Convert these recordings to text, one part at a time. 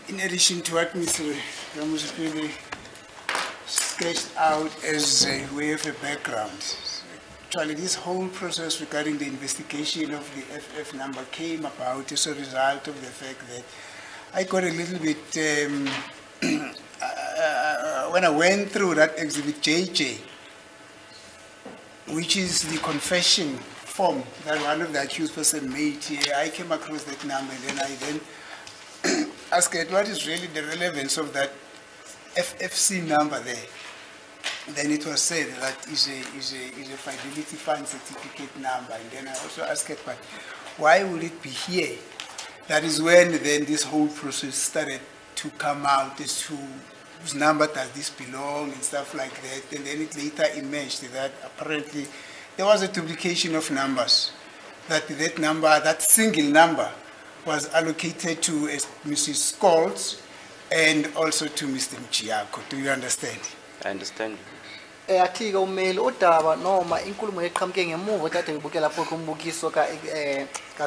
In addition to what Mr. Ramusipili sketched out as a way of a background, actually this whole process regarding the investigation of the FF number came about as a result of the fact that I got a little bit, when I went through that exhibit JJ, which is the confession form that one of the accused person made here, I came across that number and then I asked what is really the relevance of that FFC number there. Then it was said that is a fidelity fund certificate number, and then I also asked but why would it be here? That is when then this whole process started to come out as to whose number does this belong and stuff like that, and then it later emerged that apparently there was a duplication of numbers, that number, that single number was allocated to Mrs. Scholz and also to Mr. Mjiyako. Do you understand? I understand. Athi-ke umeli udaba noma inkulumo eqhamuke ngemuva kade ngibukela lapho kumbukiso ka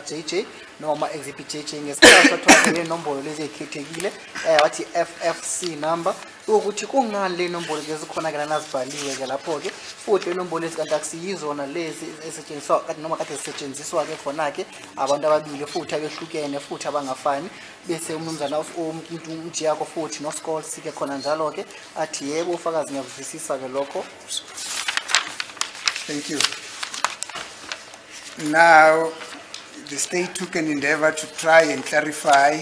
JJ noma exhibit JJ ngesikhathi sathola inombolo lezi ezikhethekile wathi FFC number ukuthi kungani le nombolo lezi khona ke nazibhaliwe ke lapho ke futhi inombolo lezi kanti akusiyizona lezi esetshenziswa kanti noma kade zisetshenziswa ke khona ke abantu ababili futhi abehlukene futhi abangafani bese umnumzana umuntu Mjiyako futhi no Scholz ke khona njalo ke athi yebo ufakazi ngiyavisisa ke lokho. Thank you. Now the state took an endeavor to try and clarify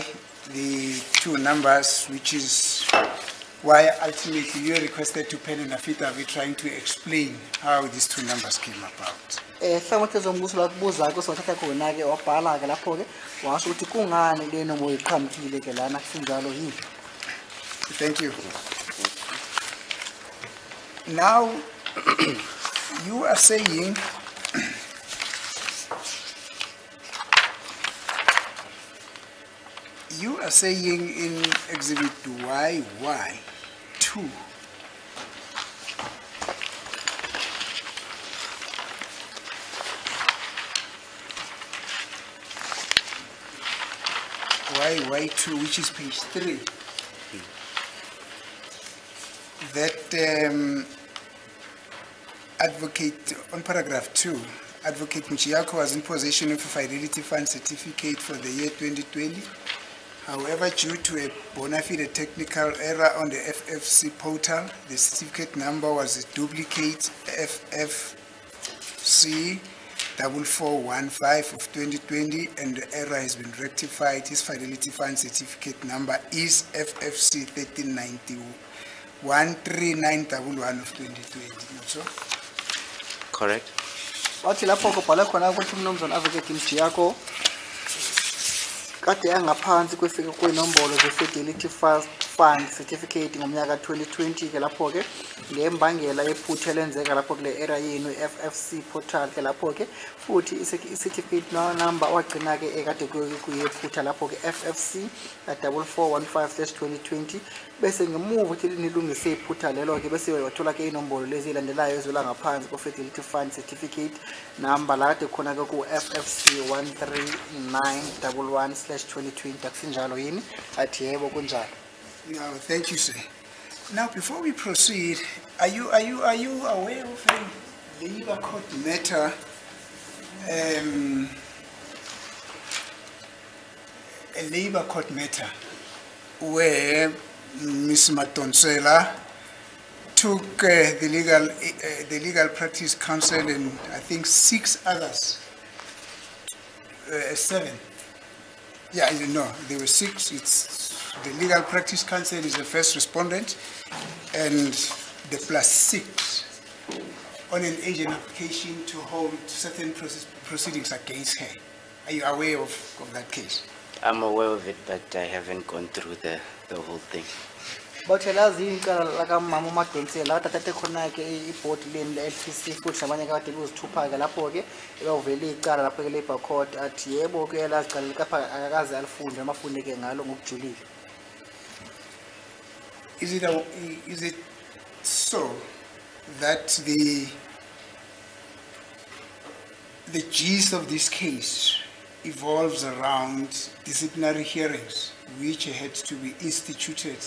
the two numbers, which is why ultimately you requested to pen an affidavit trying to explain how these two numbers came about. Thank you. Now, you are saying in Exhibit YY2 YY2, which is page 3, that advocate, on paragraph 2, Advocate Mjiyako was in possession of a fidelity fund certificate for the year 2020. However, due to a bona fide technical error on the FFC portal, the certificate number was a duplicate FFC 4415 of 2020, and the error has been rectified. His fidelity fund certificate number is FFC 13913911 of 2020. Not so? Correct. Wathi lapho kubhala khona ukuthi umnumzana Advocate Mjiyako kade angaphansi kwenombolo ze-Fidelity Fund Certificate ngomnyaka 2020 ke lapho ke ngembangela yephutha lenzeka lapho kule era yenu FFC portal ke lapho ke futhi i-certificate number wagcina ke ekade kuyephutha lapho ke FFC 4415/2020 bese ngemuva ukuthi nilungise iphutha lelo ke bese wathola ke inombolo lezi landelayo ezwela ngaphansi ko-Fidelity Fund Certificate number la kade khona ke ku FFC 13911/2020 akusinjalo yini athi yebo kunjalo. No, thank you, sir. Now, before we proceed, are you aware of a labor court matter? A labor court matter where Ms. Matonsela took the legal practice council and I think 6 others, 7. Yeah, no, there were 6. The Legal Practice Council is the first respondent, and the +6 on an agent application to hold certain proceedings against her. Are you aware of that case? I'm aware of it, but I haven't gone through the whole thing. But elazi inkala la mama uMadonsela tathathe khona ke iboard leni le-LPC futhi nabanye kade bezithupha ke lapho ke ebavele icala lapho ke labor court athi yebo ke elazi qala kapha akakaze alifunde amafunde ke ngalo ngokujulile. Is it so that the gist of this case evolves around disciplinary hearings, which had to be instituted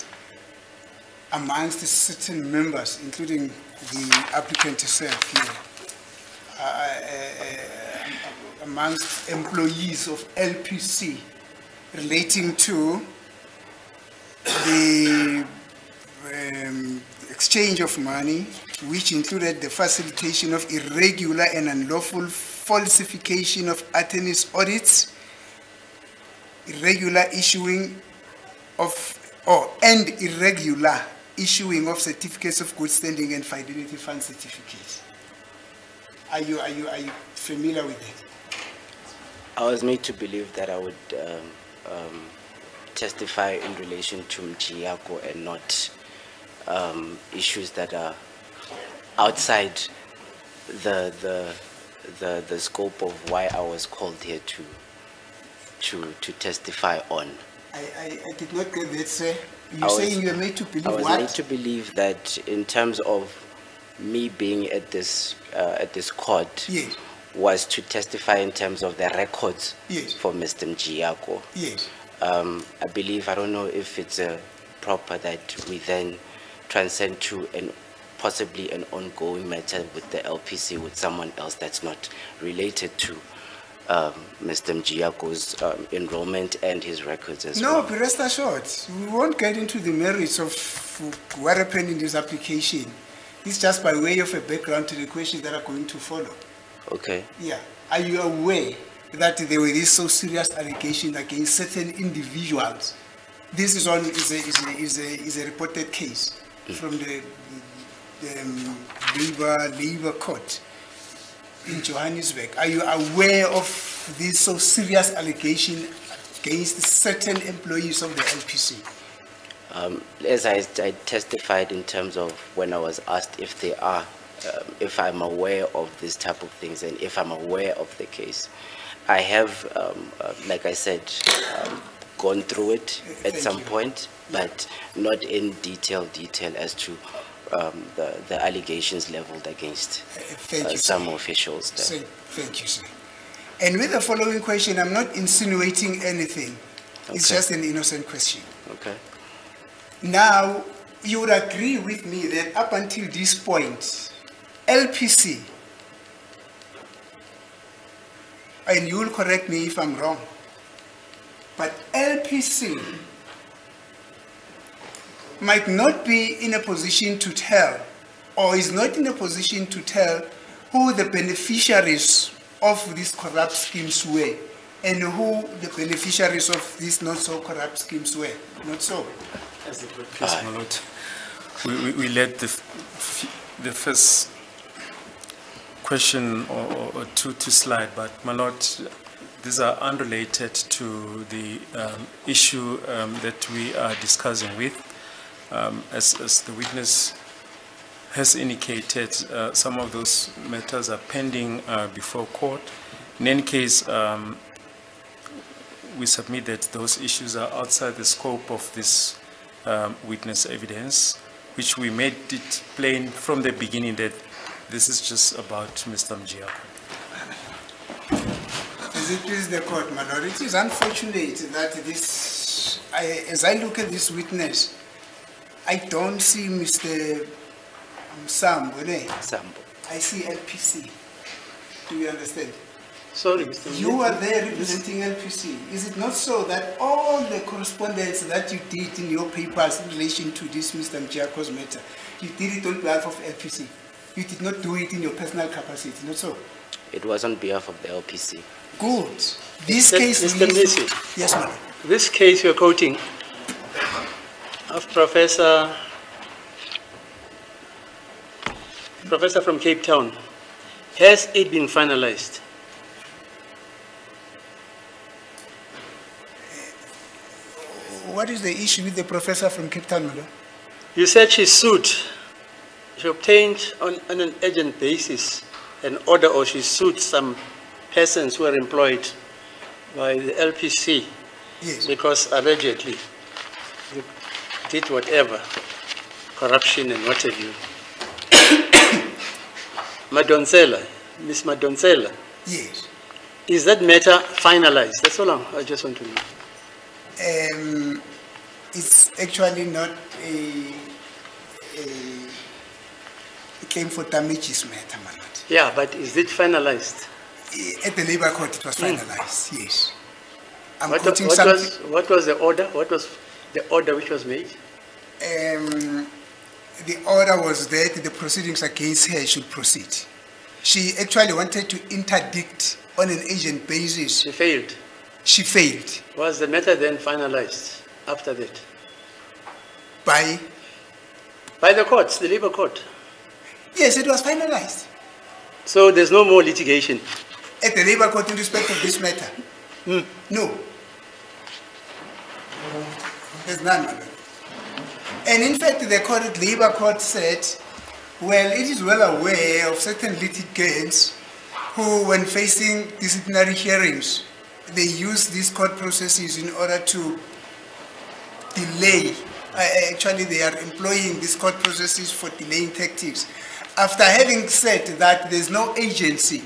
amongst certain members, including the applicant herself here, amongst employees of LPC, relating to the exchange of money, which included the facilitation of irregular and unlawful falsification of attorneys' audits, irregular issuing of, and irregular issuing of certificates of good standing and fidelity fund certificates. Are you familiar with it? I was made to believe that I would testify in relation to Mjiyako and not issues that are outside the scope of why I was called here to testify on. I did not get that, sir. You're saying you were made to believe what? I was made to believe that in terms of me being at this court, yes, was to testify in terms of the records, yes, for Mr. Mjiyako. Yes. I believe, I don't know if it's proper that we then transcend to possibly an ongoing matter with the LPC with someone else that's not related to Mr. Mjiyako's enrollment and his records as well. No, but rest assured, we won't get into the merits of what happened in this application. It's just by way of a background to the questions that are going to follow. Okay. Yeah. Are you aware that there were these so serious allegations against certain individuals? This is a reported case from the labor court in Johannesburg. Are you aware of these so serious allegations against certain employees of the LPC? As I testified in terms of when I was asked if they are, if I'm aware of this type of things and if I'm aware of the case, I have, like I said, gone through it at some point, but not in detail as to the allegations leveled against some officials there. Thank you, sir. And with the following question, I'm not insinuating anything. Okay. It's just an innocent question. Okay. Now, you would agree with me that up until this point, LPC, and you will correct me if I'm wrong, but LPC might not be in a position to tell, or is not in a position to tell, who the beneficiaries of these corrupt schemes were and who the beneficiaries of these not so corrupt schemes were. Not so? As a good case, my lord, we let the first question or two to slide, but my lord, these are unrelated to the issue that we are discussing with. As the witness has indicated, some of those matters are pending before court. In any case, we submit that those issues are outside the scope of this witness evidence, which we made it plain from the beginning that this is just about Mr. Mjiyako. As it please the court, my lord, it is unfortunate that this, as I look at this witness, I don't see Mr. Sambo. I see LPC. Do you understand? Sorry, Mr. You are there representing LPC. Is it not so that all the correspondence that you did in your papers in relation to this Mr. Mjiyako's matter, you did it on behalf of LPC? You did not do it in your personal capacity, not so? It was on behalf of the LPC. Good. This case... Mr. Mnisi. Yes, ma'am. This case you're quoting of Professor from Cape Town, has it been finalized? What is the issue with the professor from Cape Town, madam? You said she sued. She obtained on an urgent basis an order, or she sued some persons who were employed by the LPC. Yes. Because allegedly you did whatever, corruption and what have you. Madonsela, Miss Madonsela. Yes. Is that matter finalized? That's all I just want to know. It's actually not a claim for damages matter, my lord. Yeah, but is it finalized? At the Labour Court, it was finalized, yes. I'm What quoting was the order? What was the order which was made? The order was that the proceedings against her should proceed. She actually wanted to interdict on an agent basis. She failed. She failed. Was the matter then finalized after that? By? By the courts, the Labour Court. Yes, it was finalized. So there's no more litigation? At the Labour Court in respect of this matter? No. There's none, my lord. And in fact, the Labour Court said, well, it is well aware of certain litigants who, when facing disciplinary hearings, they use these court processes in order to delay. Actually, they are employing these court processes for delaying tactics. After having said that there's no agency,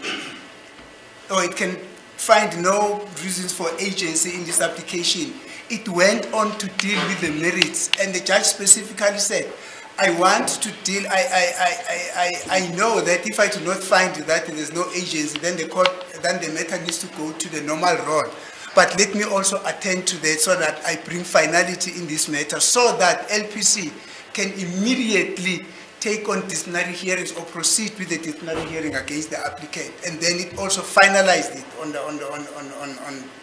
or it can find no reasons for agency in this application, it went on to deal with the merits, and the judge specifically said, I want to deal, I know that if I do not find that there's no agency, then the court, then the matter needs to go to the normal role. But let me also attend to that so that I bring finality in this matter, so that LPC can immediately take on disciplinary hearings or proceed with the disciplinary hearing against the applicant, and then it also finalized it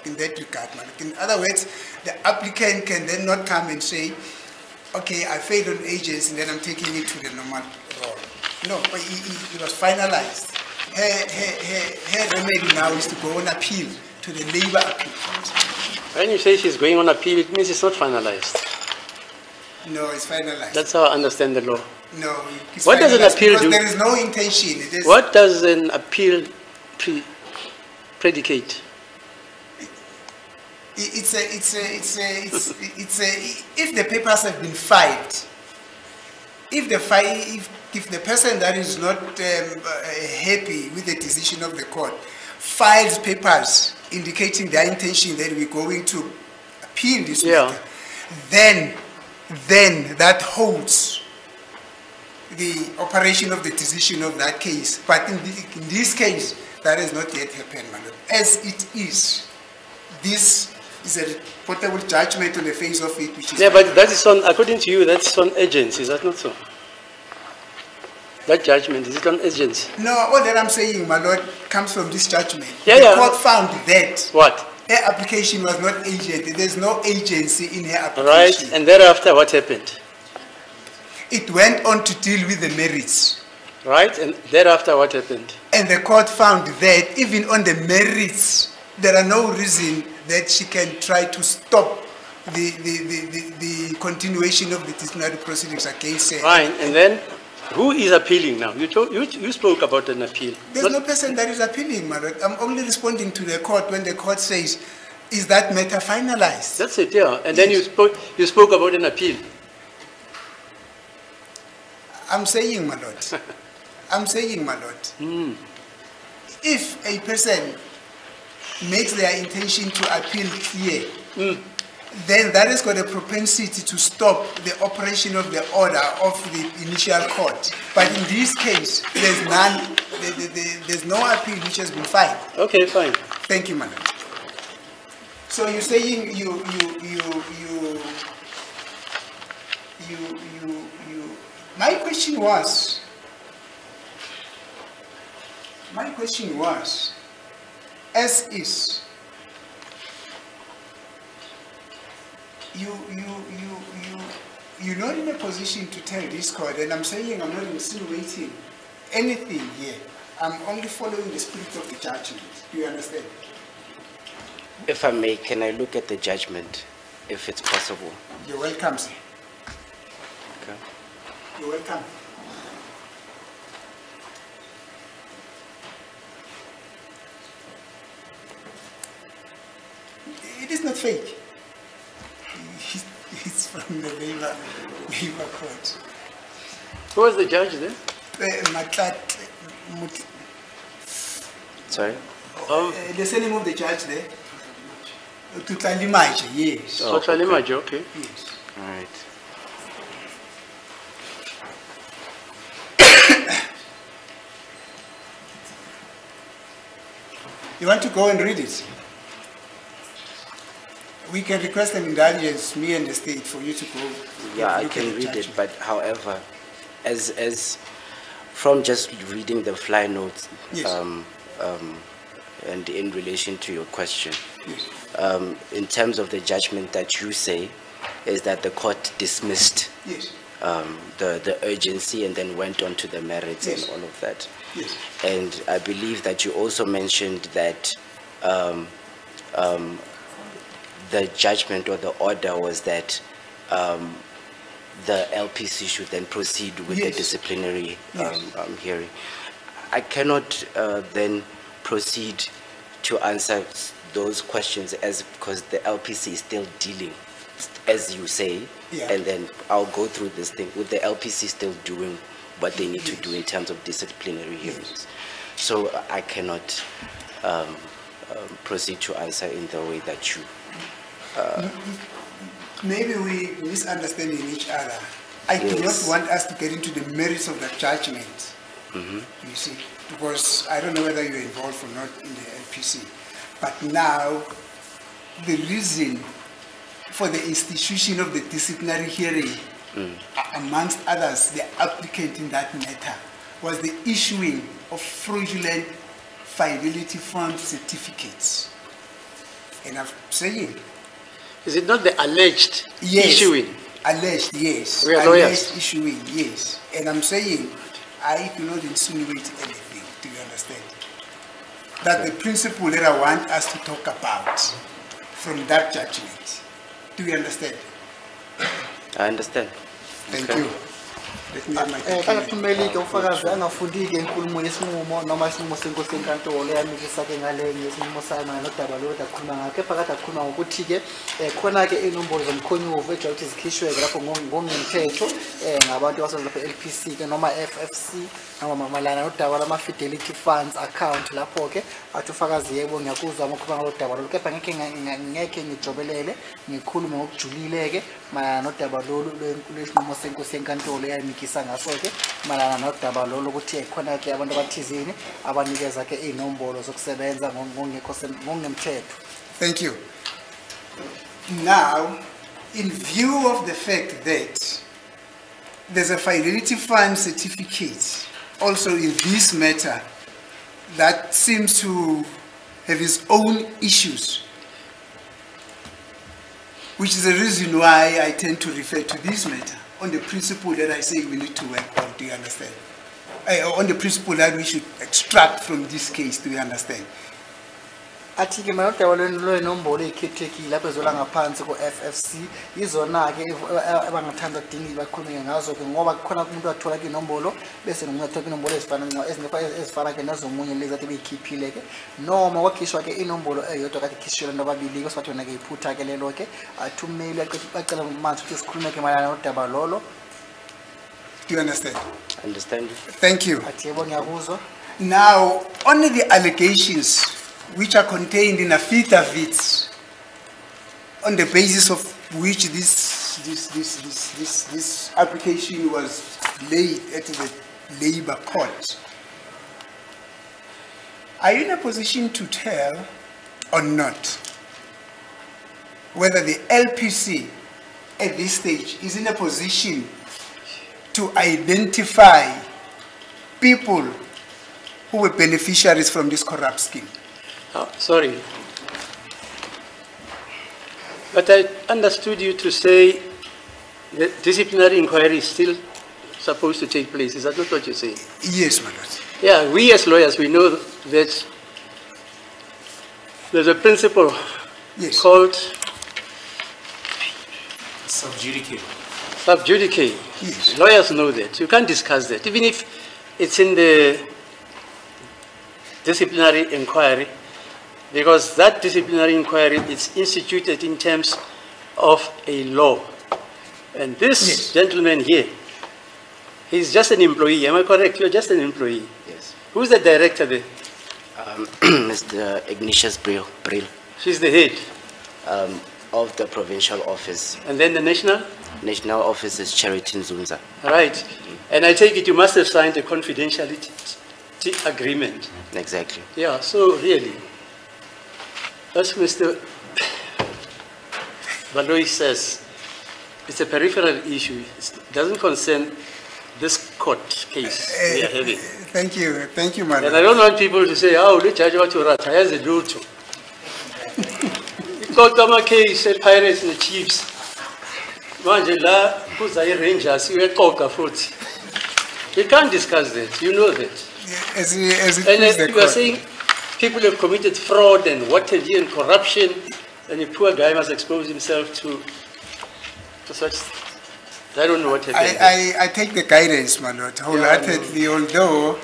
in that regard. In other words, the applicant can then not come and say, okay, I failed on agency, and then I'm taking it to the normal role. No, but it was finalized. Her remedy now is to go on appeal to the Labour Appeal Court. When you say she's going on appeal, it means it's not finalized. No, it's finalized. That's how I understand the law. No, it's what does an appeal do? There is no intention. What does an appeal predicate? If the papers have been filed, if the person that is not happy with the decision of the court files papers indicating their intention that we're going to appeal this matter, then that holds the operation of the decision of that case. But in this case, that has not yet happened, madam. As it is, this is a portable judgment on the face of it, which is... Yeah, but that is on, according to you, that's on agency, is that not so? That judgment, is it on agency? No, all that I'm saying, my lord, comes from this judgment. Yeah, the court found that... What? Her application was not agent. There's no agency in her application. Right, and thereafter what happened? It went on to deal with the merits. Right, and thereafter what happened? And the court found that even on the merits, there are no reason that she can try to stop the continuation of the disciplinary proceedings against her. Fine, and then who is appealing now? You spoke about an appeal. There's no person that is appealing, my lord. I'm only responding to the court when the court says, is that matter finalized? That's it, yeah. And then you spoke about an appeal. I'm saying, my lord, if a person makes their intention to appeal clear, then that has got a propensity to stop the operation of the order of the initial court. But in this case, there's none, there's no appeal which has been filed. Okay, fine. Thank you, madam. So you're saying my question was, as is, you're not in a position to tell this court, and I'm saying I'm not insinuating anything here. I'm only following the spirit of the judgment. Do you understand? If I may, can I look at the judgment, if it's possible? You're welcome, sir. Okay. You're welcome. It is not fake. It's from the Labour Court. Who was the judge then? Sorry? The surname of the judge there? Tutalimaje, yes. Oh, Tutalimaje, okay. Yes. All right. You want to go and read it? We can request an indulgence, me and the state, for you to go. Yeah, I look can at the read it, judgment. but however, as from just reading the fly notes, Yes. And in relation to your question, Yes. in terms of the judgment that you say, is that the court dismissed Yes. the urgency and then went on to the merits Yes. and all of that. Yes. And I believe that you also mentioned that the judgment or the order was that the LPC should then proceed with the Yes. disciplinary Yes. hearing. I cannot then proceed to answer those questions because the LPC is still dealing, as you say, Yeah. and then I'll go through this thing with the LPC still doing what they need to do in terms of disciplinary hearings. So I cannot proceed to answer in the way that you. Maybe we misunderstanding each other. I do not Yes. want us to get into the merits of the judgment. You see, because I don't know whether you're involved or not in the LPC. But now, the reason for the institution of the disciplinary hearing, amongst others, the applicant in that matter, was the issuing of fraudulent fidelity fund certificates. And I'm saying, Is it not the alleged yes, issuing? alleged, yes. We are alleged lawyers. issuing, yes. And I'm saying, I do not insinuate anything, do you understand? That the principle that I want us to talk about from that judgment, do you understand? I understand. Thank Okay. you. Let me have my Akathumeli-ke ufakazi angafundi-ke inkulumo yesinqumo noma isinqumo senkosi yenkantolo eyamikisa-ke ngale ngesinqumo sayo mayelana nodaba lolu kade akhuluma ngakho, kepha kade akhuluma ngokuthi-ke khona-ke iy'nombolo zomkhonyovu ejwayele ukuthi zikhishwe-ke lapho ngokungemthetho ngabantu abasebenza lapha e-LPC-ke noma FFC noma mayelana nodaba lwama-fidelity funds account lapho-ke athi ufakazi yebo ngiyakuzwa uma ukhuluma ngalo daba lolu, kepha ngeke ngijobelele ngikhulume ngokujulile-ke mayelana nodaba lolu lwesinqumo senkosi yenkantolo eyamikisa ngaso-ke mayelana nodaba lolu ukuthi khona-ke abantu abathizini abanikeza-ke iy'nombolo zokusebenza ngokungemthetho. Thank you. Now, in view of the fact that there's a fidelity fund certificate also in this matter that seems to have its own issues, which is the reason why I tend to refer to this matter on the principle that I say we need to work on, do you understand? On the principle that we should extract from this case, do you understand? Athi-ke mina udaba lwenombolo ey'khethekile lapho ezola ngaphansi ku-FFC izona-ke abangathanda kudingile bakhulume ngazo-ke ngoba kukhona umuntu athola-ke inombolo bese nomunye athola inombolo ezifana-ke nezomunye lezi ade bey'khiphile-ke noma kwakhishwa-ke inombolo eyodwa kade ikhishwe abantu ababili-ke sobathi wena-ke iphutha-ke lelo-ke athi ummeli bacela manje ukuthi sikhulume-ke mayelana nodaba lolo. Do you understand? Understand? Thank you. Athi yebo ngiyakuzwa. Now, only the allegations which are contained in affidavits on the basis of which this application was laid at the labor court. Are you in a position to tell or not whether the LPC at this stage is in a position to identify people who were beneficiaries from this corrupt scheme? Oh, sorry. But I understood you to say the disciplinary inquiry is still supposed to take place. Is that not what you're saying? Yes, my lord. Yeah, we as lawyers, we know that there's a principle Yes. called Sub judice. sub judice. Yes. Lawyers know that. You can't discuss that. Even if it's in the disciplinary inquiry, because that disciplinary inquiry is instituted in terms of a law. And this Yes. gentleman here, he's just an employee. Am I correct? You're just an employee. Yes. Who's the director there? Mr. Ignatius Brill, She's the head. of the provincial office. And then the national? National office is Charity Nzunza. Right. And I take it you must have signed a confidentiality agreement. Exactly. Yeah, so really, as Mr. Baloy says, it's a peripheral issue. It doesn't concern this court case we are having. Thank you, madam. And I don't want people to say, oh, the judge what you're at, has a do to. Got my case, said pirates and the chiefs. Manjela, who's a rangers, you can't discuss that, you know that. As it And is the you are court. saying people have committed fraud and what have you and corruption, and the poor guy must expose himself to such. I don't know what happened. I take the guidance, my lord, wholeheartedly, although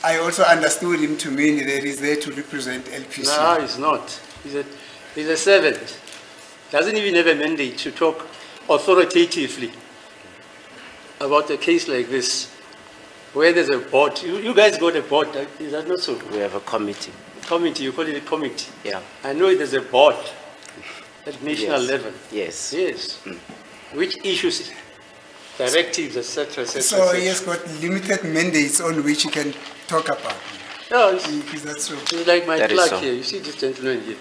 I also understood him to mean that he's there to represent LPC. No, he's not. He's a servant. Doesn't even have a mandate to talk authoritatively about a case like this, where there's a board. You guys got a board, is that not so? We have a committee. Committee, you call it a committee? Yeah. I know there's a board at national level. Yes. Yes. Which issues, directives, etc., etc. So he has got limited mandates on which he can talk about. Yeah, Is that so? it's like my That is clerk so. here. You see this gentleman here?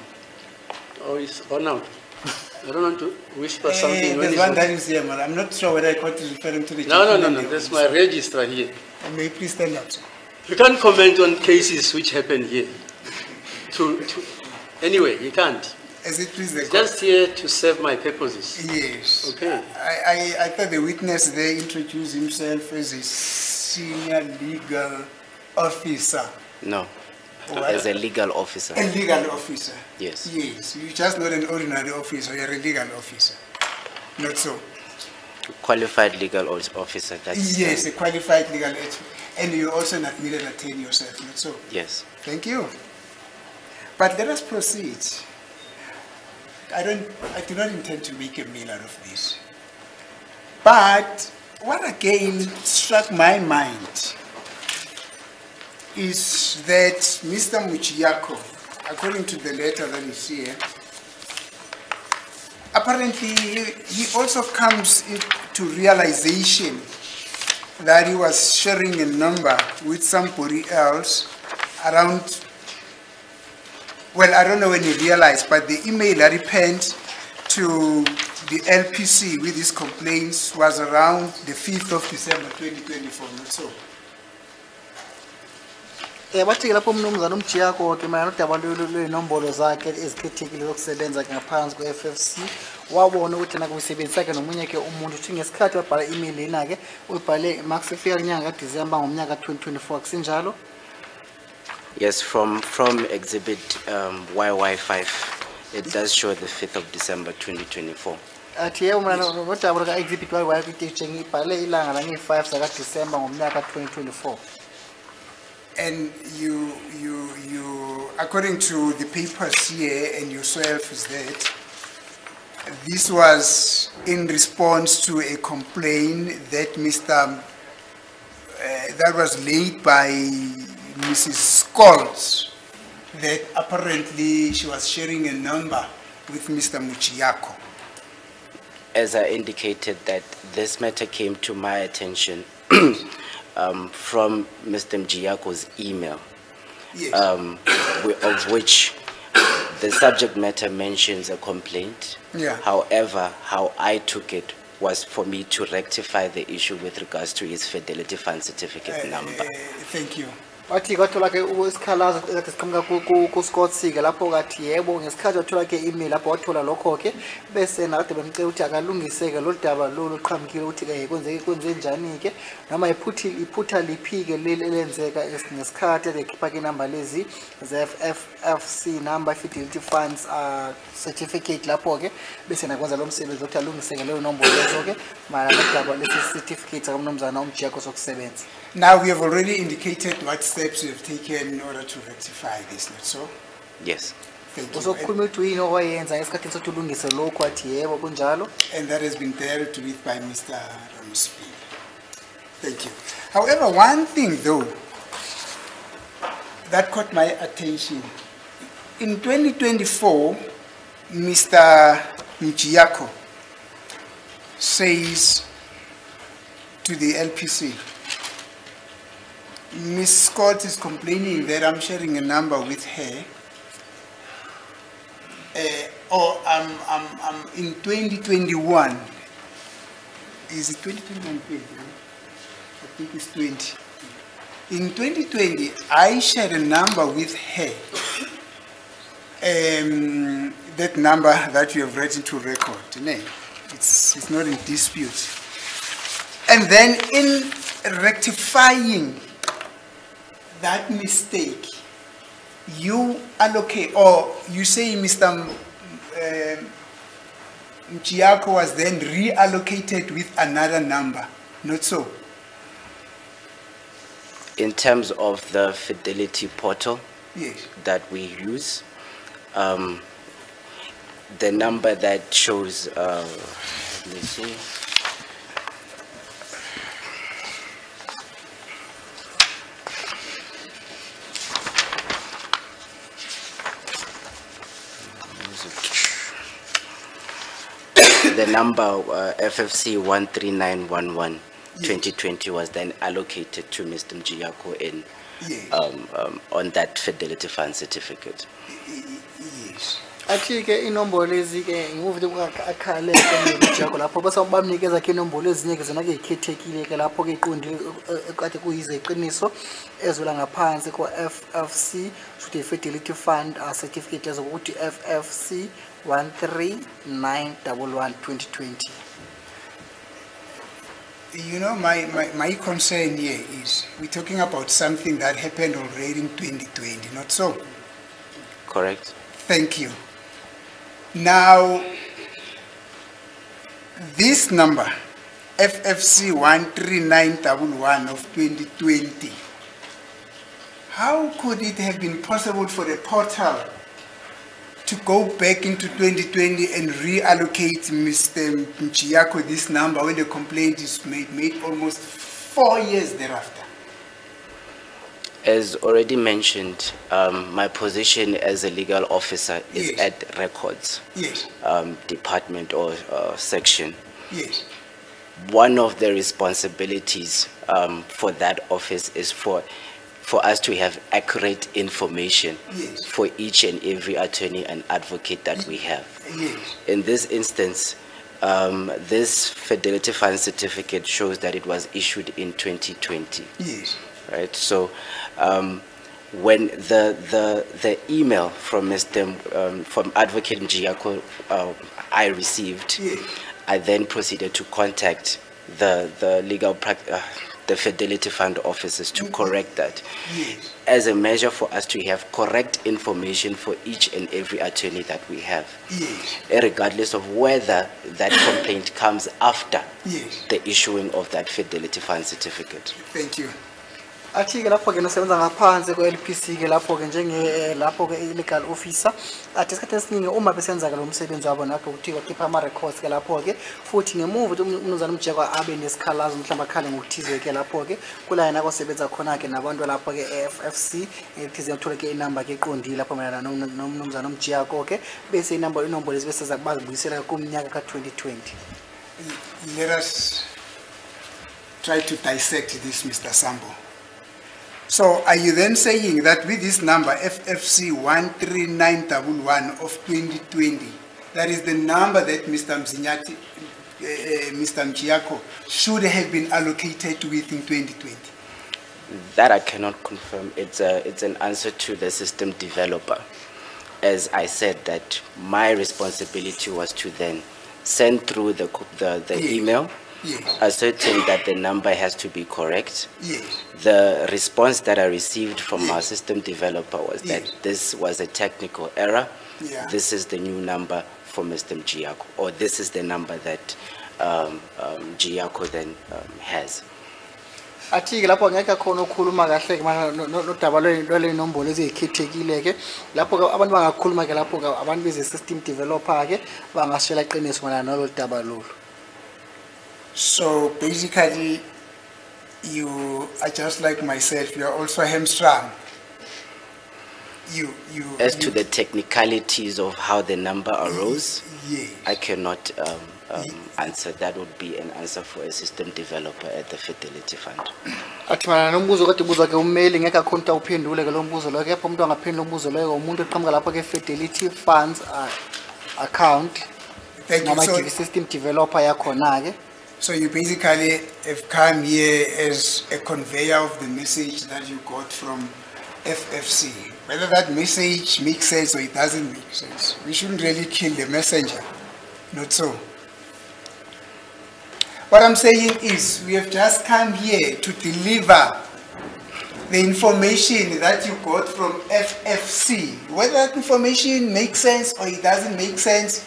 Oh, he's gone out. I don't want to whisper something. when There's he's one on- that is here, man. I'm not sure whether I caught you referring to the No. gentleman here. That's my registrar here. May you please stand up, sir? You can't comment on cases which happen here. Anyway, you can't. As it please the It's court. just here to serve my purposes. Yes. Okay. I thought the witness there introduced himself as a senior legal officer. No. What? As a legal officer. A legal officer. Yes. Yes. You're just not an ordinary officer, you're a legal officer. Not so. Qualified legal officer. That's, Yes, a qualified legal expert. And you also an admitted attorney yourself, not so. Yes. Thank you. But let us proceed. I do not intend to make a meal out of this. But what again struck my mind is that Mr. Mjiyako, according to the letter that is here, apparently he also comes to realization that he was sharing a number with somebody else around, well, I don't know when he realized, but the email that he penned to the LPC with his complaints was around the 5th of December 2024, not so. Bathi lapho umnumzana uMjiyako ke mayana udaba lwenombolo zakhe ezikhethekile zokusebenza ngaphansi kwe-FFC wabona ukuthi nakuyisebenzisa ke nomunye ke umuntu uthi ngesikhathi wabhala email lena ke uyibhale makusefika kunyanga kaDisemba ngomnyaka 2024 kusinjalo. Yes, from exhibit YY5, it does show the 5th of December 2024. Athi yebo mina nodaba ka exhibit YY kuthi ngibhale ilanga la nge-5 zaka December ngomnyaka 2024. And you, according to the papers here and yourself, is that this was in response to a complaint that that was laid by Mrs. Scholz, that apparently she was sharing a number with Mr. Mjiyako. As I indicated, that this matter came to my attention from Mr. Mjiyako's email, Yes. of which the subject matter mentions a complaint. Yeah. However, how I took it was for me to rectify the issue with regards to his Fidelity Fund certificate number. Thank you. Wathi kwathola ke isikhalazo ekade siqhamuka ku-Scott ke lapho kathi yebo ngesikhathi wathola ke email lapho wathola lokho ke bese nakade bemcela ukuthi akalungise ke lo daba lo luqhamukile ukuthi ke kwenze njani ke noma iphutha liphi ke lelenzeka ngesikhathi ekhipha ke number lezi ze-FFC number Fidelity Funds certificate lapho ke bese nakwenza lo msebenzi ukuthi alungise ke leyo nombolo lezo ke mara nodaba lesi certificate kaMnumzana uMjiyako sokusebenza. Now we have already indicated what steps we have taken in order to rectify this, not so? Yes. Thank you. Uzokhuluma ukuthi uyini owayenza ngesikhathi sokuthi ulungise lokho athi yebo kunjalo. And that has been dealt with by Mr. Ramspeed. Thank you. However, one thing though, that caught my attention. In 2024, Mr. Mjiyako says to the LPC, Ms. Scott is complaining that I'm sharing a number with her. I'm in 2021. Is it 2021? I think it's 20. In 2020, I shared a number with her. That number that you have read into record, it's not in dispute. And then in rectifying that mistake, you allocate, or you say Mr. Mjiyako was then reallocated with another number, not so? In terms of the fidelity portal Yes. that we use, the number that shows, let me see. The number FFC 13911 2020 was then allocated to Mr. Mjiyako in Yes. on that fidelity fund certificate. Yes. Athi ke inombolo lezi ke ngivuke akhale ke Mjiyako lapho bese bamnikeza ke inombolo ezinye ke zona ke ikhethekile ke lapho ke iqondile ekade kuyize iqiniso ezwela ngaphansi ko FFC should fidelity fund certificate ezokuthi FFC 13911 2020. You know, my concern here is we're talking about something that happened already in 2020, not so? Correct. Thank you. Now, this number, FFC 13911 of 2020, how could it have been possible for the portal to go back into 2020 and reallocate Mr. Mjiyako this number when the complaint is made almost 4 years thereafter? As already mentioned, my position as a legal officer is Yes. at records Yes, department or section. yes, One of the responsibilities for that office is for us to have accurate information Yes. for each and every attorney and advocate that we have. yes, In this instance, this fidelity fund certificate shows that it was issued in 2020. yes, Right, so when the email from from Advocate Mjiyako I received, yes, I then proceeded to contact the the Fidelity Fund officers to correct that, yes, as a measure for us to have correct information for each and every attorney that we have, yes, regardless of whether that complaint comes after yes. the issuing of that Fidelity Fund certificate. Thank you. Athi ke lapho ke nosebenza ngaphansi ko LPC ke lapho ke njenge lapho ke legal officer athi isikhathi esiningi uma besenza ke lo msebenzi wabo nakho ukuthi bakhipha ama records ke lapho ke futhi ngemuva ukuthi umnumzana Mjiyako abe nesikhalazo mhlawumbe akhale ngokuthize ke lapho ke kula yena kosebenza khona ke nabantu lapho ke FFC ethize uthola ke inamba ke eqondile lapho mayelana nomnumzana Mjiyako ke bese inombolo lezi bese zakubuyisela kumnyaka ka 2020. Let us try to dissect this, Mr. Sambo. So are you then saying that with this number, FFC 13911 of 2020, that is the number that Mr. Mjiyako should have been allocated with in 2020? That I cannot confirm. It's an answer to the system developer. As I said, that my responsibility was to then send through the Yes. email, Yes, ascertain that the number has to be correct. yes, The response that I received from our system developer was that Yes. this was a technical error. Yeah. This is the new number for Mr. Mjiyako, or this is the number that Mjiyako then has. Athi ke lapho ngeke khona ukukhuluma kahle ke nodaba lwale inombolo ezikhethekile ke lapho ke abantu bangakhuluma ke lapho ke abantu beze system developer ke bangashela iqiniso ngala nalo daba lolu. So basically, you are just like myself, you are also hamstrung As to the technicalities of how the number arose, Yes. I cannot answer. That would be an answer for a system developer at the Fidelity Fund. Athi mana nombuzo kade ubuzwa ke ummeli ngeke akhonta uphendule ke lo mbuzo lo kepha umuntu angaphendula lo mbuzo lo umuntu eqhamuka lapha ke Fidelity Funds account Thank you. noma So, system developer yakhona ke. so you basically have come here as a conveyor of the message that you got from FFC. Whether that message makes sense or it doesn't make sense, we shouldn't really kill the messenger. Not so. What I'm saying is, we have just come here to deliver the information that you got from FFC. Whether that information makes sense or it doesn't make sense,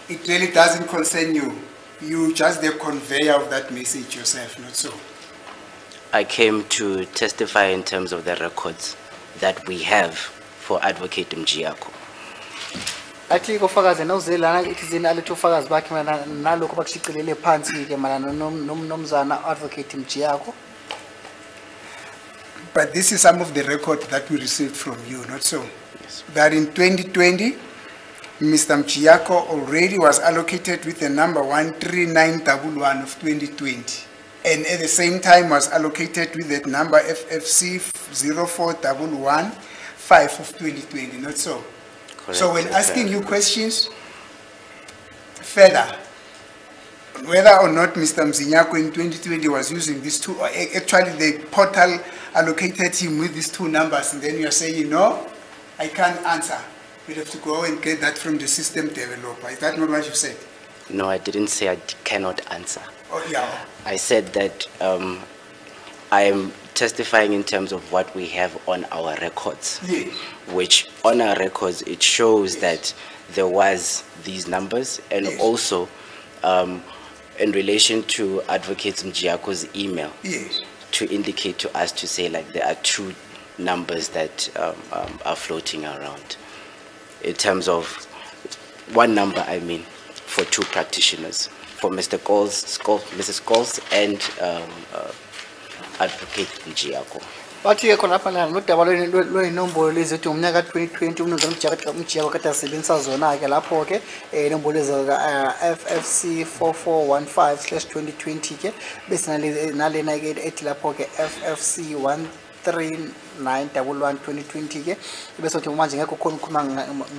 it really doesn't concern you. You just the conveyor of that message yourself, not so. I came to testify in terms of the records that we have for Advocate Mjiyako. Athi kofakazi nawuzelana ithizini alethe ufakazi bakhe mana nalokho bakushicilele phansi ke mana nomnumzana Advocate Mjiyako. But this is some of the record that we received from you, not so. Yes. That in 2020, Mr. Mjiyako already was allocated with the number 13911 of 2020. And at the same time was allocated with that number FFC 04115 of 2020, not so. Correct. So when asking you questions further, whether or not Mr. Mjiyako in 2020 was using these two, or actually the portal allocated him with these two numbers, and then you're saying, no, I can't answer. We'll have to go and get that from the system developer. Is that not what you said? No, I didn't say I cannot answer. Oh, yeah. I said that I am testifying in terms of what we have on our records, Yes. which on our records, it shows that there was these numbers, and Yes. also in relation to Advocate Mjiyako's email, Yes. to indicate to us to say like there are two numbers that are floating around in terms of one number, I mean, for two practitioners, for Mr. Mrs. Coles and Advocate Mjiyako. Bathi ke khona lapha nodaba lwenombolo lezi ethi umnyaka 2020 umnumzana Mjiyako kade asebenzisa zona ke lapho ke inombolo lezi FFC 4415/2020 ke bese nalena ke ethi lapho ke FFC 13911/2020 ke bese uthi manje ngeke ukhona ukukhuluma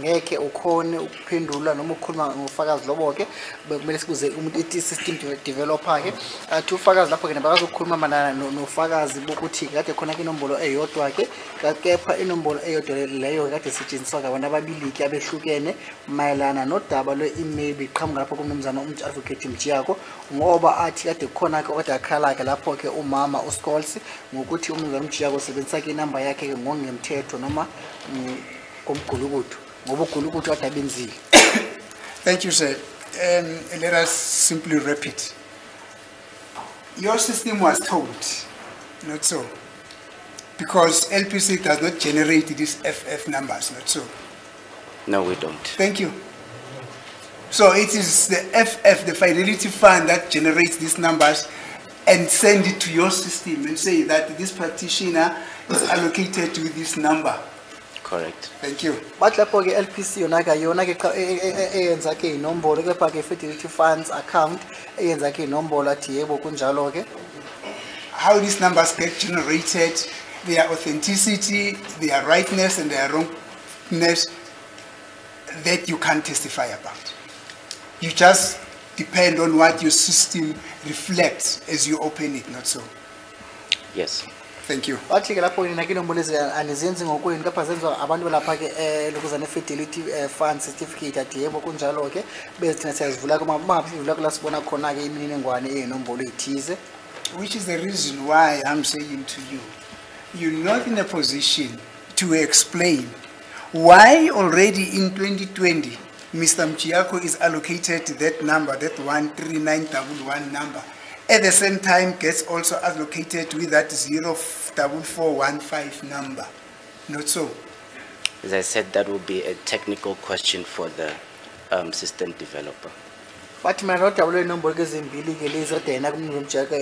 ngeke ukhone ukuphendula noma ukukhuluma ngofakazi lobo ke kumele sikuze umuntu ethi system developer ke athi ufakazi lapho ke nabakazi ukukhuluma manana nofakazi bokuthi kade khona ke inombolo eyodwa ke kepha inombolo eyodwa leyo kade setshenziswa ngabantu ababili ke abehlukene mayelana nodaba lwe-email biqhamuka lapho kumnumzana Advocate Mjiyako ngoba athi kade khona ke kodwa akhala ke lapho ke umama uScholes ngokuthi umnumzana Mjiyako usebenzisa ke inamba yakhe ke ngongemthetho noma komgulukudu ngoba ugulukudu kade abenzile. Thank you, sir. Let us simply repeat. Your system was told, not so. Because LPC does not generate these FF numbers, not so. No, we don't. Thank you. So it is the FF, the Fidelity Fund, that generates these numbers and send it to your system and say that this practitioner is allocated with this number. Correct. Thank you. But lapho ke LPC yona ke eyenza ke inombolo kepha ke Fidelity Funds account eyenza ke inombolo athi yebo kunjalo ke. How these numbers get generated, their authenticity, their rightness and their wrongness, that you can't testify about. You just depend on what your system reflects as you open it, not so. Yes. Thank you. Bathi ke lapho nina ke inombolo anizenzi ngokweni kepha zenziwa abantu lapha ke lokuzana Fidelity Fund certificate athi yebo kunjalo ke bese thina siyazivula kuma sivula kula sibona khona ke imininingwane eyinombolo ethize. Which is the reason why I'm saying to you, you're not in a position to explain why already in 2020, Mr. Mjiyako is allocated that number, that 13911 number. At the same time, gets also allocated with that 04415 number. Not so. As I said, that will be a technical question for the system developer. bathi mina nodabula inombolo ezimbili ke lezi kade yena kumnumzana Mjiyako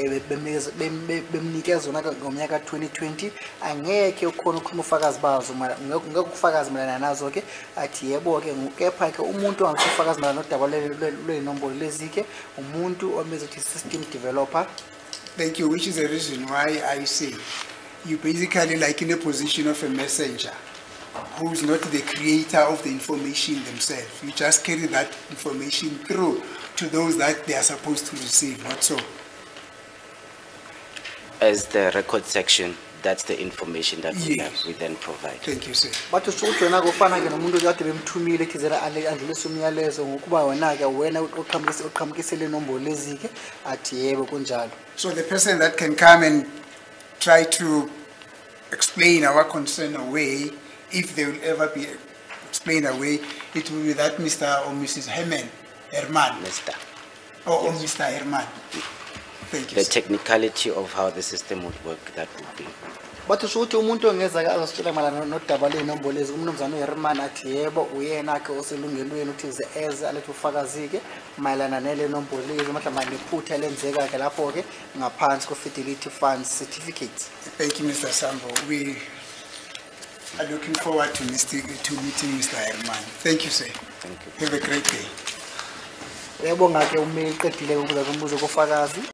bemnikeza zona ngomnyaka 2020 angeke ukhona ukukhuluma ufakazi bazo ngeke ukufakazi mina nazo ke athi yebo ke kepha ke umuntu angakufakazi mina nodabula lenombolo lezi ke umuntu omezothi system developer. Thank you, which is the reason why I say you basically like in a position of a messenger who is not the creator of the information themselves. You just carry that information through to those that they are supposed to receive, not so. As the record section, that's the information that we Yes. have, we then provide. Thank you, sir. Bathi ukuthi wena kufana ke nomuntu kade bemthumile thizela andlulisa umyalezo ngokuba wena ke wena uqhamukisele inombolo lezi ke athi yebo kunjalo. So the person that can come and try to explain our concern away, if they will ever be explained away, it will be that Mr. or Mrs. Herman, Mr. or Mr. Herman. Thank you, The sir. technicality of how the system would work, that would be. Bathi ukuthi umuntu ongeza ke azositshela malana nodaba lenombolo lezi umnumzana uHerman athi yebo uyena ke oselungelweni uthi ze eze alethe ufakazi ke mayelana nele nombolo lezi mhlawumbe nephutha lenzeka ke lapho ke ngaphansi ko-fidelity funds certificates. Thank you, Mr. Sambo. We are looking forward to meeting Mr. Herman. Thank you, sir. Thank you. Have a great day. Yebo ngake umeli qedile ukuza kumbuzo kofakazi.